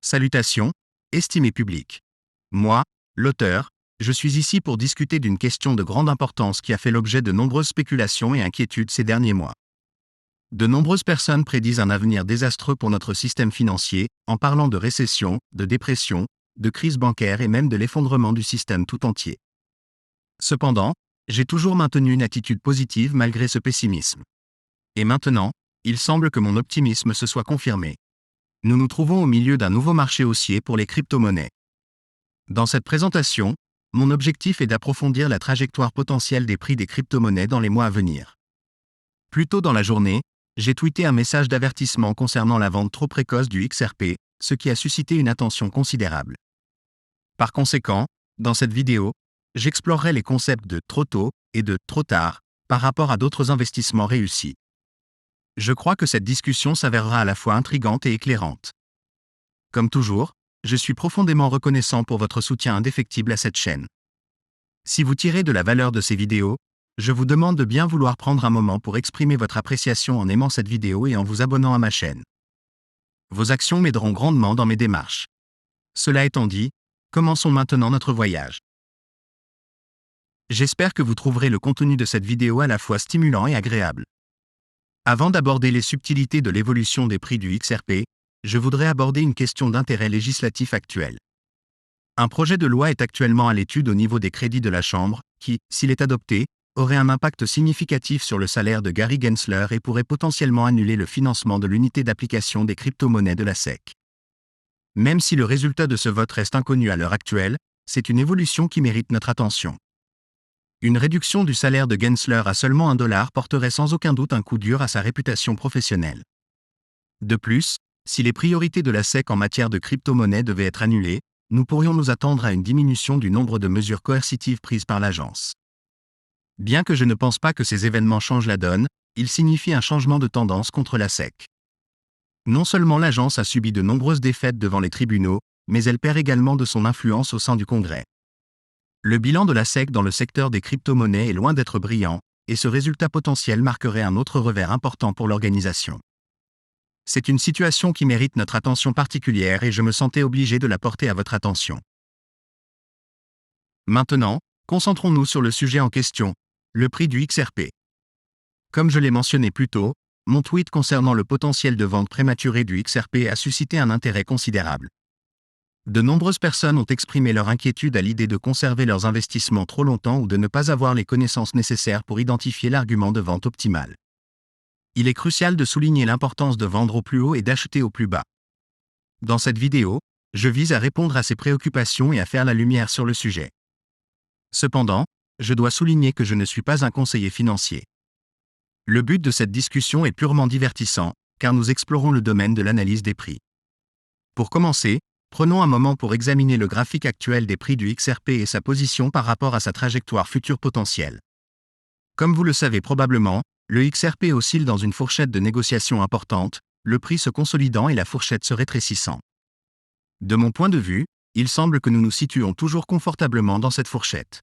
Salutations, estimé public. Moi, l'auteur, je suis ici pour discuter d'une question de grande importance qui a fait l'objet de nombreuses spéculations et inquiétudes ces derniers mois. De nombreuses personnes prédisent un avenir désastreux pour notre système financier, en parlant de récession, de dépression, de crise bancaire et même de l'effondrement du système tout entier. Cependant, j'ai toujours maintenu une attitude positive malgré ce pessimisme. Et maintenant, il semble que mon optimisme se soit confirmé. Nous nous trouvons au milieu d'un nouveau marché haussier pour les crypto-monnaies. Dans cette présentation, mon objectif est d'approfondir la trajectoire potentielle des prix des crypto-monnaies dans les mois à venir. Plus tôt dans la journée, j'ai tweeté un message d'avertissement concernant la vente trop précoce du XRP, ce qui a suscité une attention considérable. Par conséquent, dans cette vidéo, j'explorerai les concepts de trop tôt et de trop tard par rapport à d'autres investissements réussis. Je crois que cette discussion s'avérera à la fois intrigante et éclairante. Comme toujours, je suis profondément reconnaissant pour votre soutien indéfectible à cette chaîne. Si vous tirez de la valeur de ces vidéos, je vous demande de bien vouloir prendre un moment pour exprimer votre appréciation en aimant cette vidéo et en vous abonnant à ma chaîne. Vos actions m'aideront grandement dans mes démarches. Cela étant dit, commençons maintenant notre voyage. J'espère que vous trouverez le contenu de cette vidéo à la fois stimulant et agréable. Avant d'aborder les subtilités de l'évolution des prix du XRP, je voudrais aborder une question d'intérêt législatif actuel. Un projet de loi est actuellement à l'étude au niveau des crédits de la Chambre, qui, s'il est adopté, aurait un impact significatif sur le salaire de Gary Gensler et pourrait potentiellement annuler le financement de l'unité d'application des crypto-monnaies de la SEC. Même si le résultat de ce vote reste inconnu à l'heure actuelle, c'est une évolution qui mérite notre attention. Une réduction du salaire de Gensler à seulement $1 porterait sans aucun doute un coup dur à sa réputation professionnelle. De plus, si les priorités de la SEC en matière de crypto-monnaies devaient être annulées, nous pourrions nous attendre à une diminution du nombre de mesures coercitives prises par l'agence. Bien que je ne pense pas que ces événements changent la donne, ils signifient un changement de tendance contre la SEC. Non seulement l'agence a subi de nombreuses défaites devant les tribunaux, mais elle perd également de son influence au sein du Congrès. Le bilan de la SEC dans le secteur des crypto-monnaies est loin d'être brillant, et ce résultat potentiel marquerait un autre revers important pour l'organisation. C'est une situation qui mérite notre attention particulière et je me sentais obligé de la porter à votre attention. Maintenant, concentrons-nous sur le sujet en question, le prix du XRP. Comme je l'ai mentionné plus tôt, mon tweet concernant le potentiel de vente prématurée du XRP a suscité un intérêt considérable. De nombreuses personnes ont exprimé leur inquiétude à l'idée de conserver leurs investissements trop longtemps ou de ne pas avoir les connaissances nécessaires pour identifier l'argument de vente optimal. Il est crucial de souligner l'importance de vendre au plus haut et d'acheter au plus bas. Dans cette vidéo, je vise à répondre à ces préoccupations et à faire la lumière sur le sujet. Cependant, je dois souligner que je ne suis pas un conseiller financier. Le but de cette discussion est purement divertissant, car nous explorons le domaine de l'analyse des prix. Pour commencer, prenons un moment pour examiner le graphique actuel des prix du XRP et sa position par rapport à sa trajectoire future potentielle. Comme vous le savez probablement, le XRP oscille dans une fourchette de négociation importante, le prix se consolidant et la fourchette se rétrécissant. De mon point de vue, il semble que nous nous situons toujours confortablement dans cette fourchette.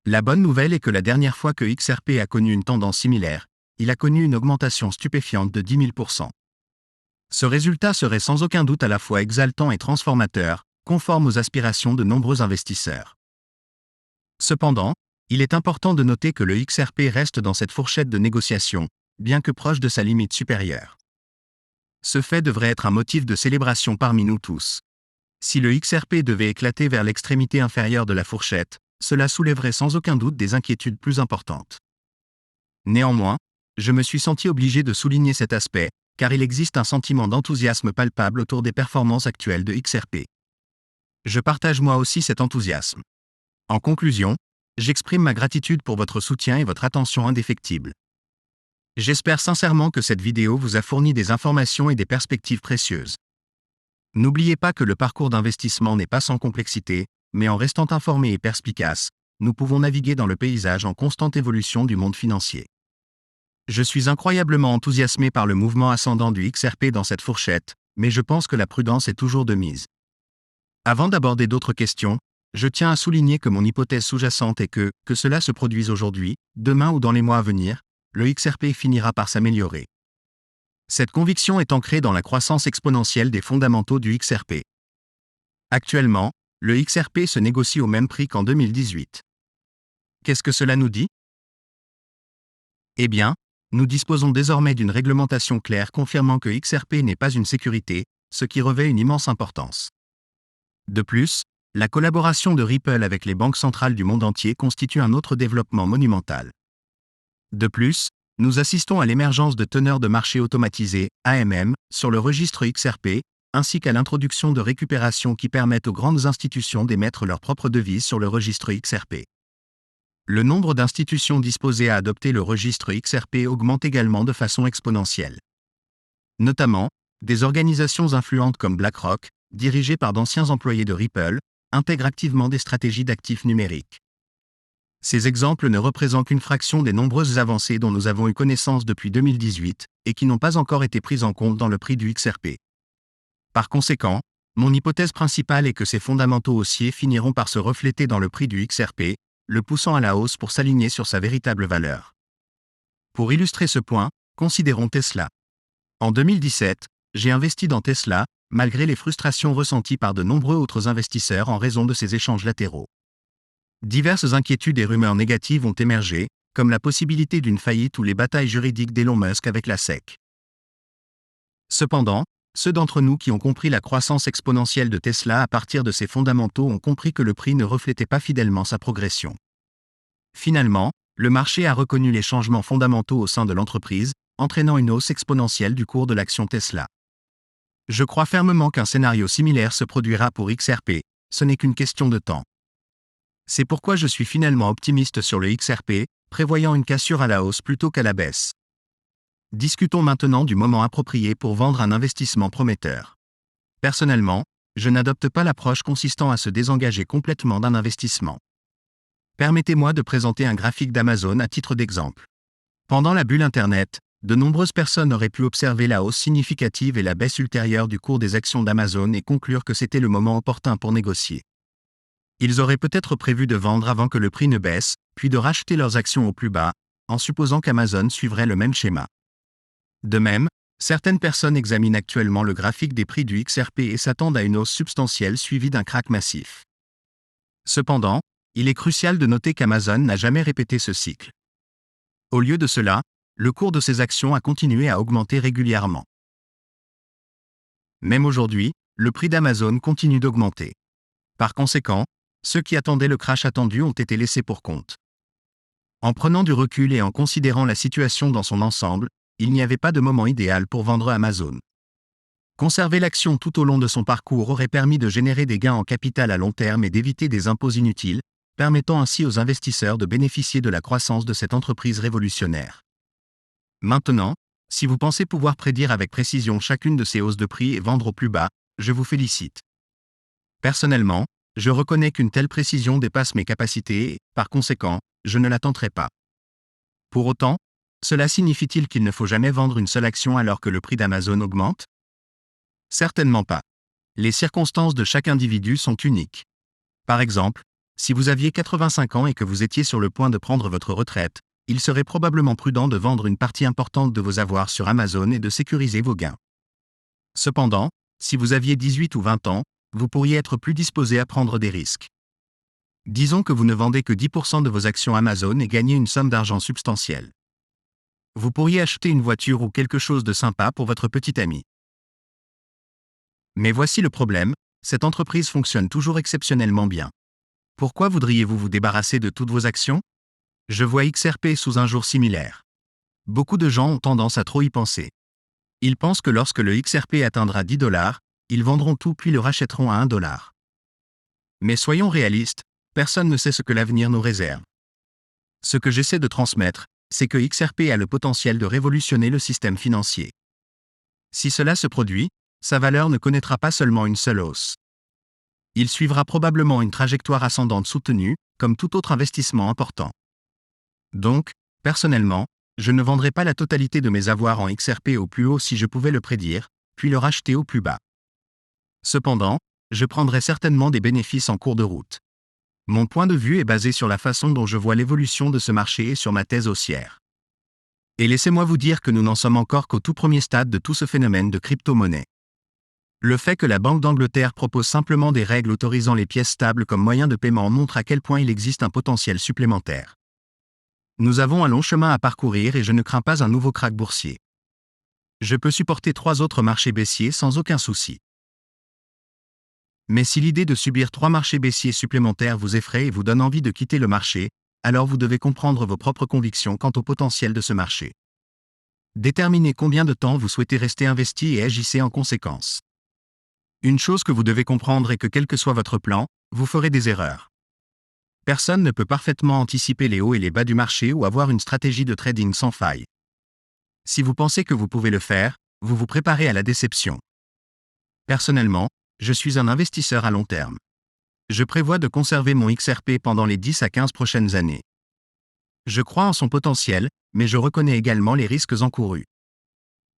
La bonne nouvelle est que la dernière fois que XRP a connu une tendance similaire, il a connu une augmentation stupéfiante de 10 000%. Ce résultat serait sans aucun doute à la fois exaltant et transformateur, conforme aux aspirations de nombreux investisseurs. Cependant, il est important de noter que le XRP reste dans cette fourchette de négociation, bien que proche de sa limite supérieure. Ce fait devrait être un motif de célébration parmi nous tous. Si le XRP devait éclater vers l'extrémité inférieure de la fourchette, cela soulèverait sans aucun doute des inquiétudes plus importantes. Néanmoins, je me suis senti obligé de souligner cet aspect, car il existe un sentiment d'enthousiasme palpable autour des performances actuelles de XRP. Je partage moi aussi cet enthousiasme. En conclusion, j'exprime ma gratitude pour votre soutien et votre attention indéfectible. J'espère sincèrement que cette vidéo vous a fourni des informations et des perspectives précieuses. N'oubliez pas que le parcours d'investissement n'est pas sans complexité, mais en restant informé et perspicace, nous pouvons naviguer dans le paysage en constante évolution du monde financier. Je suis incroyablement enthousiasmé par le mouvement ascendant du XRP dans cette fourchette, mais je pense que la prudence est toujours de mise. Avant d'aborder d'autres questions, je tiens à souligner que mon hypothèse sous-jacente est que cela se produise aujourd'hui, demain ou dans les mois à venir, le XRP finira par s'améliorer. Cette conviction est ancrée dans la croissance exponentielle des fondamentaux du XRP. Actuellement, le XRP se négocie au même prix qu'en 2018. Qu'est-ce que cela nous dit? Eh bien, nous disposons désormais d'une réglementation claire confirmant que XRP n'est pas une sécurité, ce qui revêt une immense importance. De plus, la collaboration de Ripple avec les banques centrales du monde entier constitue un autre développement monumental. De plus, nous assistons à l'émergence de teneurs de marché automatisés, AMM, sur le registre XRP, ainsi qu'à l'introduction de récupération qui permettent aux grandes institutions d'émettre leurs propres devises sur le registre XRP. Le nombre d'institutions disposées à adopter le registre XRP augmente également de façon exponentielle. Notamment, des organisations influentes comme BlackRock, dirigées par d'anciens employés de Ripple, intègrent activement des stratégies d'actifs numériques. Ces exemples ne représentent qu'une fraction des nombreuses avancées dont nous avons eu connaissance depuis 2018 et qui n'ont pas encore été prises en compte dans le prix du XRP. Par conséquent, mon hypothèse principale est que ces fondamentaux haussiers finiront par se refléter dans le prix du XRP, le poussant à la hausse pour s'aligner sur sa véritable valeur. Pour illustrer ce point, considérons Tesla. En 2017, j'ai investi dans Tesla, malgré les frustrations ressenties par de nombreux autres investisseurs en raison de ces échanges latéraux. Diverses inquiétudes et rumeurs négatives ont émergé, comme la possibilité d'une faillite ou les batailles juridiques d'Elon Musk avec la SEC. Cependant, ceux d'entre nous qui ont compris la croissance exponentielle de Tesla à partir de ses fondamentaux ont compris que le prix ne reflétait pas fidèlement sa progression. Finalement, le marché a reconnu les changements fondamentaux au sein de l'entreprise, entraînant une hausse exponentielle du cours de l'action Tesla. Je crois fermement qu'un scénario similaire se produira pour XRP, ce n'est qu'une question de temps. C'est pourquoi je suis finalement optimiste sur le XRP, prévoyant une cassure à la hausse plutôt qu'à la baisse. Discutons maintenant du moment approprié pour vendre un investissement prometteur. Personnellement, je n'adopte pas l'approche consistant à se désengager complètement d'un investissement. Permettez-moi de présenter un graphique d'Amazon à titre d'exemple. Pendant la bulle Internet, de nombreuses personnes auraient pu observer la hausse significative et la baisse ultérieure du cours des actions d'Amazon et conclure que c'était le moment opportun pour négocier. Ils auraient peut-être prévu de vendre avant que le prix ne baisse, puis de racheter leurs actions au plus bas, en supposant qu'Amazon suivrait le même schéma. De même, certaines personnes examinent actuellement le graphique des prix du XRP et s'attendent à une hausse substantielle suivie d'un krach massif. Cependant, il est crucial de noter qu'Amazon n'a jamais répété ce cycle. Au lieu de cela, le cours de ses actions a continué à augmenter régulièrement. Même aujourd'hui, le prix d'Amazon continue d'augmenter. Par conséquent, ceux qui attendaient le crash attendu ont été laissés pour compte. En prenant du recul et en considérant la situation dans son ensemble, il n'y avait pas de moment idéal pour vendre Amazon. Conserver l'action tout au long de son parcours aurait permis de générer des gains en capital à long terme et d'éviter des impôts inutiles, permettant ainsi aux investisseurs de bénéficier de la croissance de cette entreprise révolutionnaire. Maintenant, si vous pensez pouvoir prédire avec précision chacune de ces hausses de prix et vendre au plus bas, je vous félicite. Personnellement, je reconnais qu'une telle précision dépasse mes capacités et, par conséquent, je ne la tenterai pas. Pour autant, cela signifie-t-il qu'il ne faut jamais vendre une seule action alors que le prix d'Amazon augmente? Certainement pas. Les circonstances de chaque individu sont uniques. Par exemple, si vous aviez 85 ans et que vous étiez sur le point de prendre votre retraite, il serait probablement prudent de vendre une partie importante de vos avoirs sur Amazon et de sécuriser vos gains. Cependant, si vous aviez 18 ou 20 ans, vous pourriez être plus disposé à prendre des risques. Disons que vous ne vendez que 10% de vos actions Amazon et gagnez une somme d'argent substantielle. Vous pourriez acheter une voiture ou quelque chose de sympa pour votre petit ami. Mais voici le problème, cette entreprise fonctionne toujours exceptionnellement bien. Pourquoi voudriez-vous vous débarrasser de toutes vos actions? Je vois XRP sous un jour similaire. Beaucoup de gens ont tendance à trop y penser. Ils pensent que lorsque le XRP atteindra 10 $, ils vendront tout puis le rachèteront à 1 $. Mais soyons réalistes, personne ne sait ce que l'avenir nous réserve. Ce que j'essaie de transmettre, c'est que XRP a le potentiel de révolutionner le système financier. Si cela se produit, sa valeur ne connaîtra pas seulement une seule hausse. Il suivra probablement une trajectoire ascendante soutenue, comme tout autre investissement important. Donc, personnellement, je ne vendrai pas la totalité de mes avoirs en XRP au plus haut si je pouvais le prédire, puis le racheter au plus bas. Cependant, je prendrai certainement des bénéfices en cours de route. Mon point de vue est basé sur la façon dont je vois l'évolution de ce marché et sur ma thèse haussière. Et laissez-moi vous dire que nous n'en sommes encore qu'au tout premier stade de tout ce phénomène de crypto-monnaie. Le fait que la Banque d'Angleterre propose simplement des règles autorisant les pièces stables comme moyen de paiement montre à quel point il existe un potentiel supplémentaire. Nous avons un long chemin à parcourir et je ne crains pas un nouveau krach boursier. Je peux supporter 3 autres marchés baissiers sans aucun souci. Mais si l'idée de subir 3 marchés baissiers supplémentaires vous effraie et vous donne envie de quitter le marché, alors vous devez comprendre vos propres convictions quant au potentiel de ce marché. Déterminez combien de temps vous souhaitez rester investi et agissez en conséquence. Une chose que vous devez comprendre est que quel que soit votre plan, vous ferez des erreurs. Personne ne peut parfaitement anticiper les hauts et les bas du marché ou avoir une stratégie de trading sans faille. Si vous pensez que vous pouvez le faire, vous vous préparez à la déception. Personnellement, je suis un investisseur à long terme. Je prévois de conserver mon XRP pendant les 10 à 15 prochaines années. Je crois en son potentiel, mais je reconnais également les risques encourus.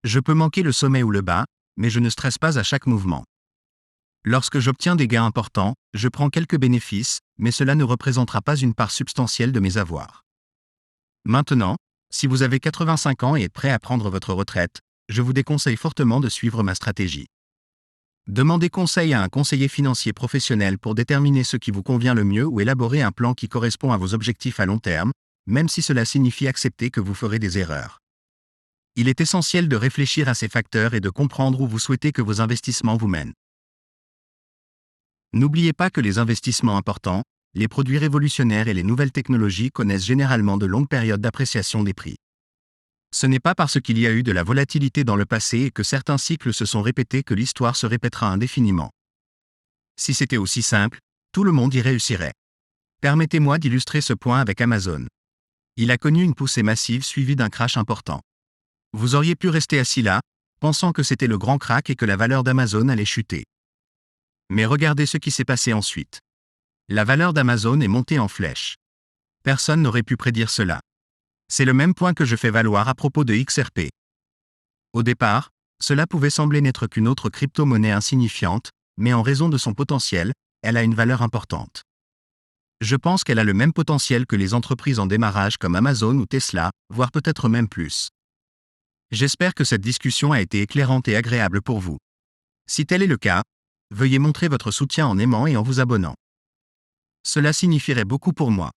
Je peux manquer le sommet ou le bas, mais je ne stresse pas à chaque mouvement. Lorsque j'obtiens des gains importants, je prends quelques bénéfices, mais cela ne représentera pas une part substantielle de mes avoirs. Maintenant, si vous avez 85 ans et êtes prêt à prendre votre retraite, je vous déconseille fortement de suivre ma stratégie. Demandez conseil à un conseiller financier professionnel pour déterminer ce qui vous convient le mieux ou élaborer un plan qui correspond à vos objectifs à long terme, même si cela signifie accepter que vous ferez des erreurs. Il est essentiel de réfléchir à ces facteurs et de comprendre où vous souhaitez que vos investissements vous mènent. N'oubliez pas que les investissements importants, les produits révolutionnaires et les nouvelles technologies connaissent généralement de longues périodes d'appréciation des prix. Ce n'est pas parce qu'il y a eu de la volatilité dans le passé et que certains cycles se sont répétés que l'histoire se répétera indéfiniment. Si c'était aussi simple, tout le monde y réussirait. Permettez-moi d'illustrer ce point avec Amazon. Il a connu une poussée massive suivie d'un crash important. Vous auriez pu rester assis là, pensant que c'était le grand krach et que la valeur d'Amazon allait chuter. Mais regardez ce qui s'est passé ensuite. La valeur d'Amazon est montée en flèche. Personne n'aurait pu prédire cela. C'est le même point que je fais valoir à propos de XRP. Au départ, cela pouvait sembler n'être qu'une autre crypto-monnaie insignifiante, mais en raison de son potentiel, elle a une valeur importante. Je pense qu'elle a le même potentiel que les entreprises en démarrage comme Amazon ou Tesla, voire peut-être même plus. J'espère que cette discussion a été éclairante et agréable pour vous. Si tel est le cas, veuillez montrer votre soutien en aimant et en vous abonnant. Cela signifierait beaucoup pour moi.